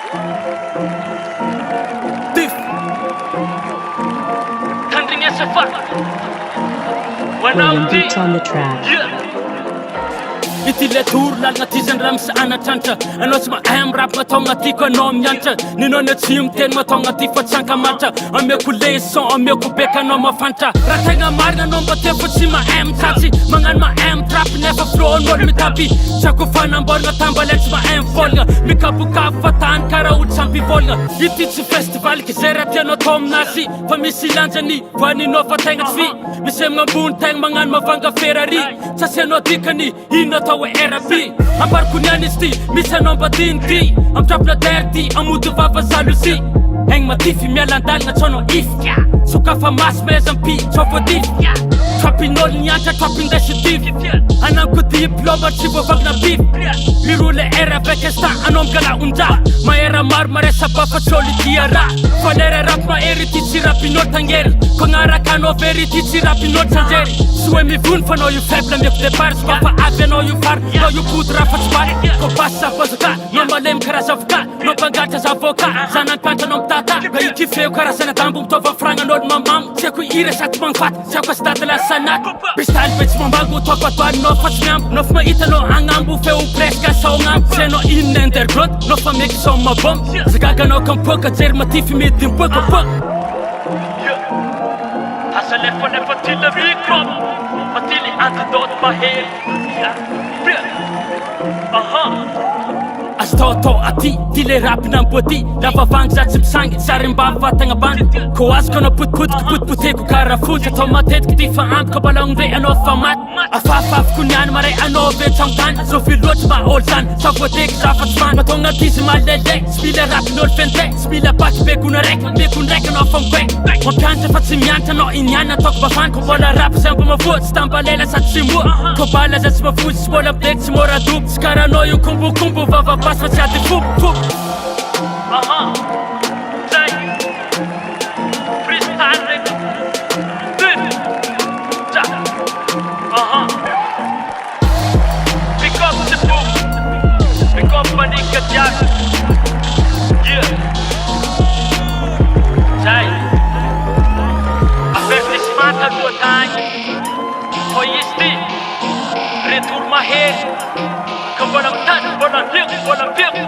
Diff Tandringa Safar William Beats on the track. Ity le tour lalagna ty zany raha misy anatrantsa anao tsy mahay rap matonga tiako anao miantra ninao ny tsy miteny matonga ty fa tsanka matra ameko leçon ameko beka anao mafantatra raha tegna marina anao mba te fa tsy mahay mitsatsy magnano mahay mitrap nefa floan'olo mitapy tsako fanamboragna tambale tsy mahay mivolagna mikapokafo fa tany karaha olo sampivolagna ity tsy festival ke zay raha tianao atao aminazy fa misy lanjany voaninao fa tegna tsy fi misy amin'ambony tegna magnano mavanga ferrari tsasianao dikany ino atao hoe RP ambariko niany izy ty misy anao mba diny ty amitrapona terre ty amody vava jalousie egny matify mialandalagna tsanao ify sokafa masy maizampi tsôvodify tropin'olo niantra tropindesitivy anako diplôma tsy voavagna bif mirole era bekesta anao migala ondra maera maro maresa bafa tsy olo diara fa lera rap mahery ty tsy rapin'olo tagnery kognaraka anao very ty tsy rapin'olo tsanjery sy hoe mivony fa anao io faible ameko départ sy bafa avy anao io fary anao io poudre fa tsy bary ko basy zavozoka no malemy karaha zavoka no mpangatra zavoka zanampiantra anao mitata ka io kifeo karazana dambo mitova fragnan'olo mamamo tsy haiko ira sady magnifaty tsy haiko asitady lasanaty pistaly be tsy mambango toakoatoaninao fa tsy miambo no fa mahitanao agnambo feo presque saognambo sy anao inona underground no fa meky sao mabombo zagaganao kampoka jery matify medy mpokapoka asalefa tila micro matily antidote mahery Astoto ati tile rap namboty lava vangy za tsy misangy sary mbavy vatagna bandy ko azoko anao potipotiko potipoteko karaha fotsy atao matetiky ty fa ampiko balagny ve anao fa maty afafafiko niany maray anao ve tragno-tany zofy loatra mba olo zany sa voateky za fa tsy fany matonga tizy malele sy mila rapin'olo fente sy mila paty bekona raiky mekony raiky anao fa mikwaiky mampianatra fa tsy mianatra anao iniany ataoko bafany ko mbola rap zay mba mavoa tsy tambalela sady tsy moa ko bala za tsy mafotsy sy mbola beky tsy mora dobo sy karaha anao io kombokombo vavapasy fa tsy ady fobo Zay freestyle reka Ja Pick up the boom Pick up manika jiaby Yeah Zay Avertissement alohatagny Ho izy ty Retour mahery Ka mbola mitany mbola lioko mbola mpiako